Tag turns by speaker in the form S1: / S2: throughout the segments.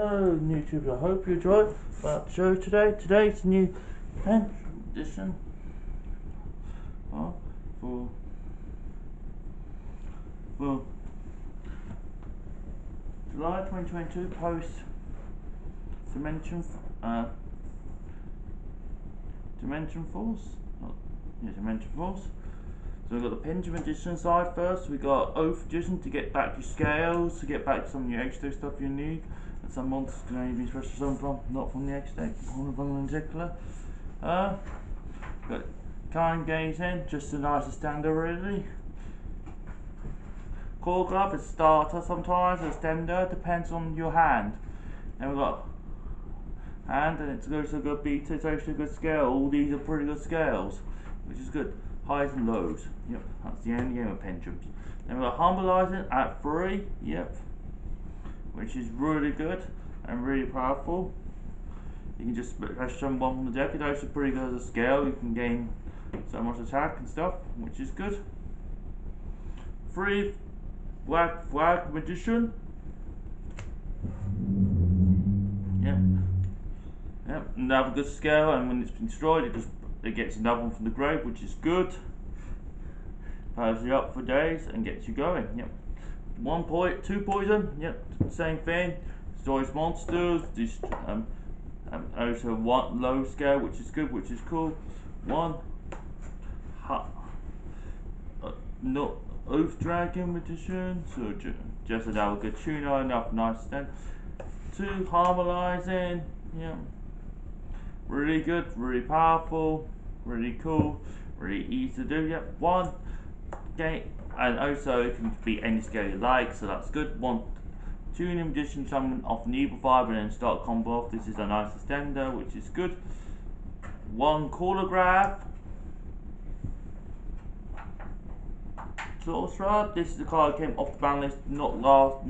S1: Hello YouTube, I hope you enjoyed the show today. Today's new edition for July 2022 post dimension force. Dimension force. So we've got the pendulum edition side first. We got oath edition to get back your scales, to get back some of your extra stuff you need. And some monsters can only be special some from, not from the X deck, one of them in particular. Got kind gazing, just a nicer standard really. Core glove is starter sometimes, a standard, depends on your hand. Then we've got hand, and it's also a good beta, it's actually a good scale. All these are pretty good scales, which is good. Highs and lows, yep, that's the end game of pendulums. Then we've got harmonizing at 3, yep, which is really good and really powerful. You can just press someone from the deck, it's actually pretty good as a scale. You can gain so much attack and stuff, which is good. 3 Black Flag Magician. Yep, another good scale, and when it's been destroyed it gets another one from the grave, which is good. Powers you up for days and gets you going. Yep. 2 poison. Yep, same thing. Destroys monsters. Also 1 low scale, which is good, which is cool. 1 not Oath Dragon Magician, so just another good tuner, enough nice then. 2 harmonizing. Yeah, really good, really powerful, really cool, really easy to do. Yep. 1 gate, and also it can be any scale you like, so that's good. 1 tuning magician, summon off an evil vibe and then start combo off. This is a nice extender, which is good. 1 Holograph Sorcerer. This is the card that came off the ban list, not last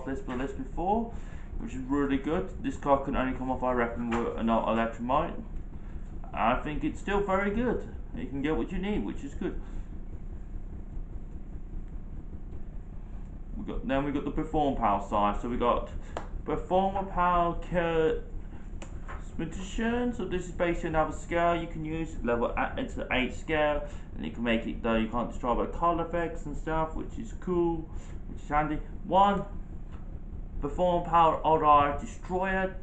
S1: list, but list before, which is really good. This card can only come off, I reckon, with an Electromite. I think it's still very good. You can get what you need, which is good. Then we got the Perform Power side. So we got Performer Power Magician. So this is basically another scale you can use. It's an 8 scale, and you can make it though you can't destroy by card effects and stuff, which is cool, which is handy. 1 Perform Power Odd Eye Destroyer.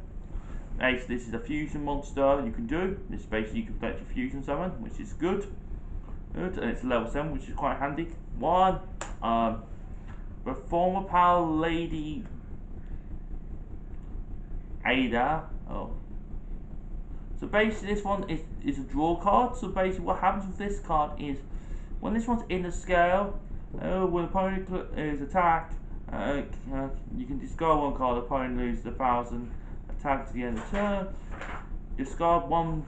S1: Basically, this is a fusion monster you can do. This basically you can collect your fusion summon, which is good. And it's level 7, which is quite handy. 1 Performer Power Lady Ada. So basically this one is a draw card. So basically what happens with this card is when this one's in the scale, when the opponent is attacked, you can discard 1 card, the opponent loses 1,000 attack to the end of the turn. Discard 1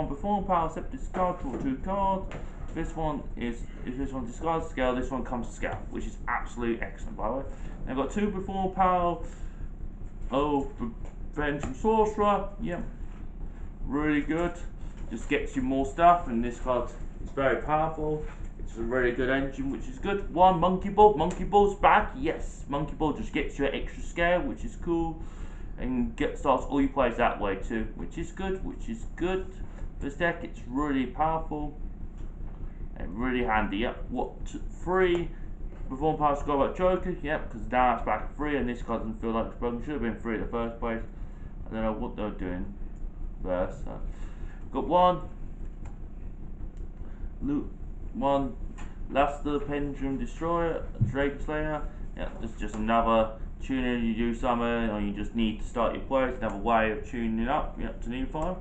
S1: Perform Power, except discard, draw 2 cards. This one is, if this one discards scale, this one comes to scale, which is absolutely excellent, by the way. I've got 2 Perform Power, Prevention Sorcerer, yep, really good, just gets you more stuff, and this card is very powerful. It's a really good engine, which is good. 1 Monkey Ball, Monkey Ball's back, yes, Monkey Ball just gets you an extra scale, which is cool, and starts all your plays that way too, which is good, This deck, it's really powerful and really handy. Yep. 3 Perform Power Score about Joker, yep, because now it's back at 3, and this card doesn't feel like it's broken. Should have been 3 in the first place. I don't know what they're doing there. So got 1 Laster Pendulum Destroyer, Drake Slayer. Yeah, this is just another tuner you do summon, or you just need to start your plays. Another way of tuning it up. Yep, to need 5.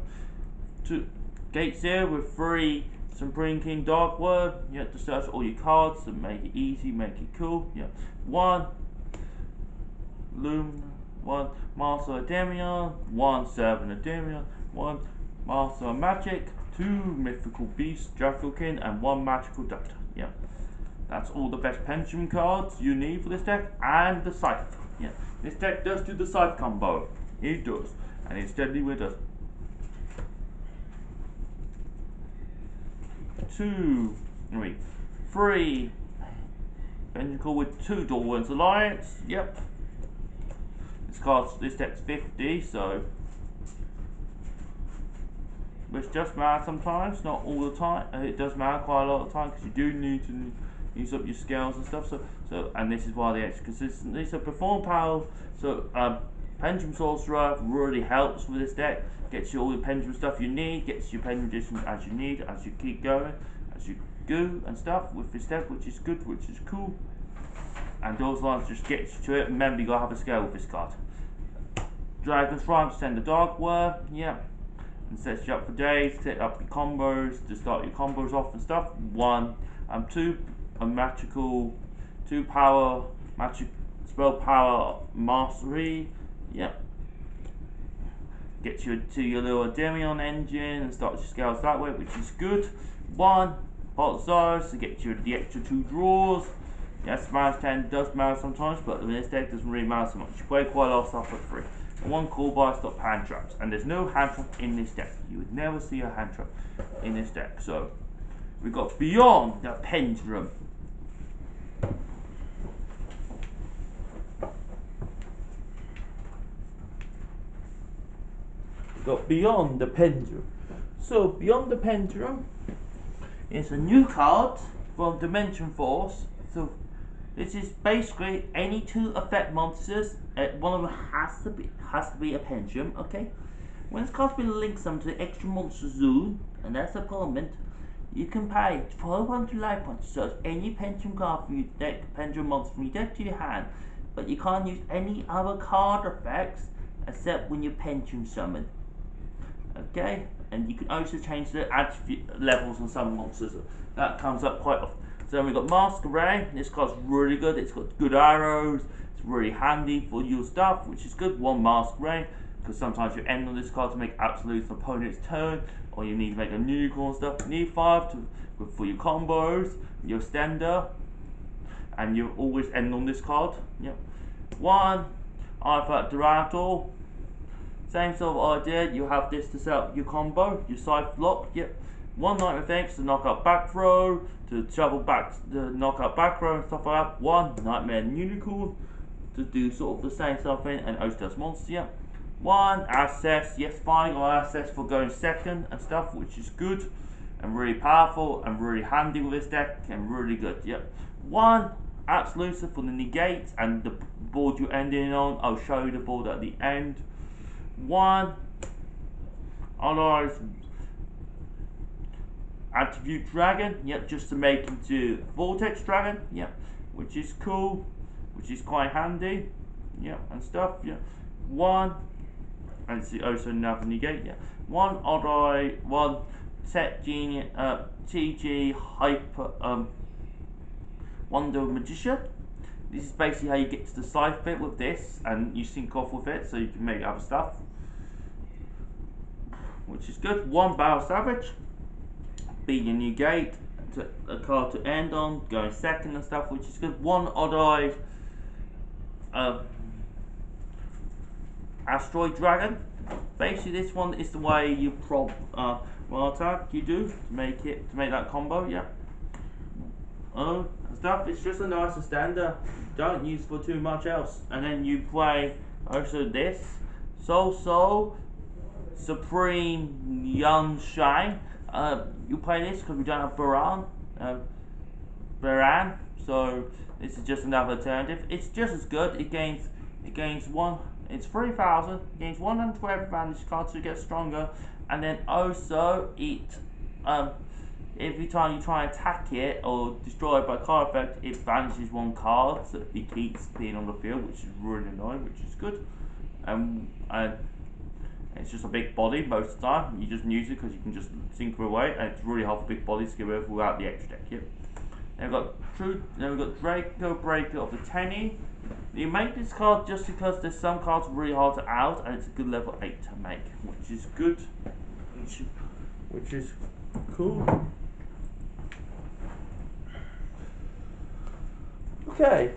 S1: 2 Gates here with 3 Supreme King Dark Word. You have to search all your cards to make it easy, make it cool. Yeah. 1 Loom, 1 Master of Demion, 1 Servant of Demion, 1 Master of Magic, 2 Mythical Beasts, Dracokin, and 1 Magical Doctor. Yeah. That's all the best pendulum cards you need for this deck, and the Scythe. Yeah. This deck does do the Scythe combo. It does. And it's deadly with us. 3 Pendulum with 2 Dorwin's Alliance. Yep. this deck's 50, so which does matter sometimes, not all the time. It does matter quite a lot of the time because you do need to use up your scales and stuff. So and this is why the extra consistency. So perform power. So pendulum sorcerer really helps with this deck. Gets you all the pendulum stuff you need. Gets you pendulum additions as you need as you keep going, as you go and stuff with this deck, which is good, which is cool. And those lines just get you to it. Remember, you gotta have a scale with this card. Dragon's Rhyme, send the Dark Worm, yeah. And sets you up for days, set up your combos to start your combos off and stuff. 1 and 2 a magical 2 power magic spell power mastery, yeah. Gets you to your little Demion engine and starts your scales that way, which is good. 1 Bolt Zars to get you the extra 2 draws. Yes, minus 10 does matter sometimes, but in this deck doesn't really matter so much. You play quite a lot of stuff for free. 1 call by stop hand traps, and there's no hand trap in this deck. You would never see a hand trap in this deck. So we've got Beyond the Pendulum. We've got Beyond the Pendulum. So Beyond the Pendulum is a new card from Dimension Force. So this is basically any 2 effect monsters. One of them has to be a pendulum. Okay. When this card's been linked some to the extra monster zone, and that's a permanent, you can pay 1200 life points to search any pendulum card from your deck, pendulum monster from your deck to your hand, but you can't use any other card effects except when you pendulum summon. Okay, and you can also change the attribute levels on some monsters. That comes up quite often. So then we've got Masquerade. This card's really good. It's got good arrows. It's really handy for your stuff, which is good. 1 Masquerade, because sometimes you end on this card to make absolute opponent's turn, or you need to make a unicorn stuff. You need 5 for your combos, your stender, and you always end on this card. Yep. 1 Artifact Durator. Same sort of idea. You have this to set up your combo, your side block. Yep. 1 Nightmare Phoenix to knock out back throw, to travel back, to knock out back throw and stuff like that. 1 Nightmare Unicorn to do sort of the same stuff thing, and Ostas Monster. Yeah. 1 Access, yes, fine, or access for going second and stuff, which is good and really powerful and really handy with this deck and really good. Yep. 1 Absolute for the negate and the board you're ending on. I'll show you the board at the end. 1 Otherwise Attribute Dragon, yep, just to make into Vortex Dragon, yep, which is cool, which is quite handy, yep, and stuff, yep. 1, and it's also another negate, yeah. 1 Odd-Eye, 1 Set Genius, TG Hyper, Wonder Magician. This is basically how you get to the side bit with this, and you sync off with it so you can make other stuff, which is good. 1 Battle Savage. Be your new gate, to a card to end on, going second and stuff, which is good. 1 Odd-Eye Asteroid Dragon. Basically, this one is the way you attack you do to make that combo. Yeah. And stuff. It's just a nicer standard. Don't use for too much else. And then you play also this Soul Supreme Young Shine. You play this because we don't have Baran, so this is just another alternative. It's just as good. It gains 1. It's 3,000. It gains 112 advantage cards to get stronger, and then also it every time you try and attack it or destroy it by card effect, it banishes 1 card, so it keeps being on the field, which is really annoying, which is good. And it's just a big body most of the time. You just use it because you can just sink it away, and it's really hard for big bodies to get rid of without the extra deck. Yep. Then we've got Draco Breaker of the Tenny. You make this card just because there's some cards really hard to out, and it's a good level 8 to make, which is good, which is cool. Okay.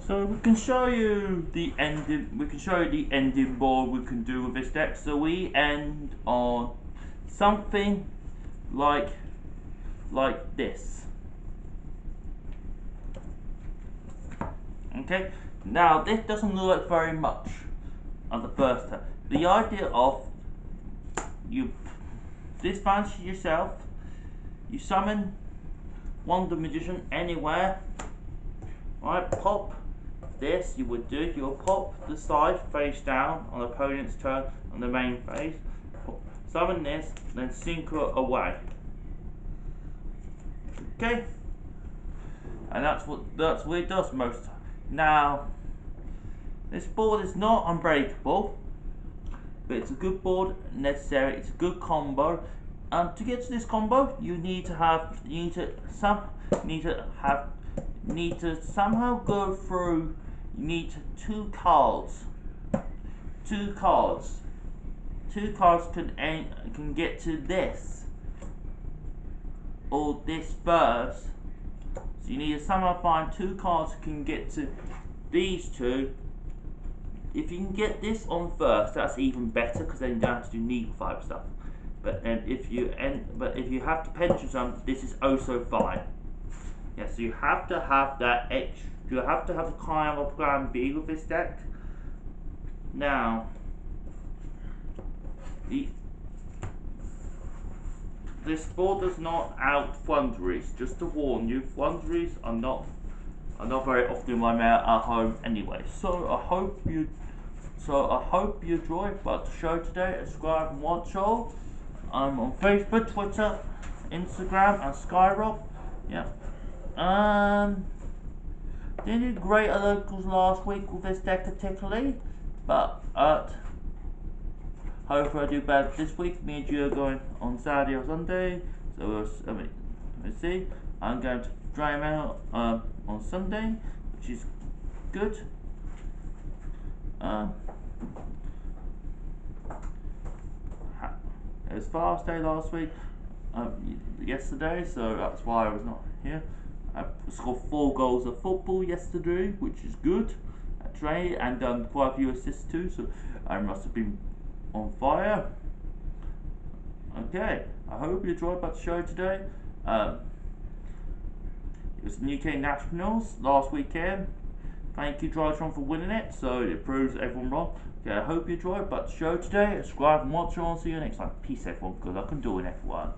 S1: So we can show you the ending board we can do with this deck. So we end on something like this. Okay, Now this doesn't look like very much on the first time. The idea of you disband yourself, you summon one of the magician anywhere, right? Pop this, you would do, you'll pop the side face down on the opponent's turn on the main phase, summon this, then synchro away. Okay? And that's what it does most of the time. Now, this board is not unbreakable, but it's a good board, necessary, it's a good combo. And to get to this combo, you need to somehow go through. You need two cards. Two cards can get to this or this first. So you need to somehow find two cards that can get to these two. If you can get this on first, that's even better because then you don't have to do needle fiber stuff. But if you have to pendulum, this is also fine. Yeah, so you have to have that extra. You have to have a kind of plan B with this deck. Now, this board does not out Thunderies. Just to warn you, Thunderies are not very often in my mail at home anyway. So I hope you enjoyed the show today. Subscribe and watch all. I'm on Facebook, Twitter, Instagram, and Skyrock. Yeah. Didn't do great at locals last week with this deck particularly, but hopefully I do better this week. Me and you are going on Saturday or Sunday, so let's see. I'm going to Drymount on Sunday, which is good. It was fast day last week, yesterday, so that's why I was not here. I scored 4 goals of football yesterday, which is good. I trained and done quite a few assists too, so I must have been on fire. Okay, I hope you enjoyed the show today. It was the UK Nationals last weekend. Thank you, Drytron, for winning it, so it proves everyone wrong. Okay, I hope you enjoyed the show today. Subscribe and watch on. See you next time. Peace, everyone, because I can do it, everyone.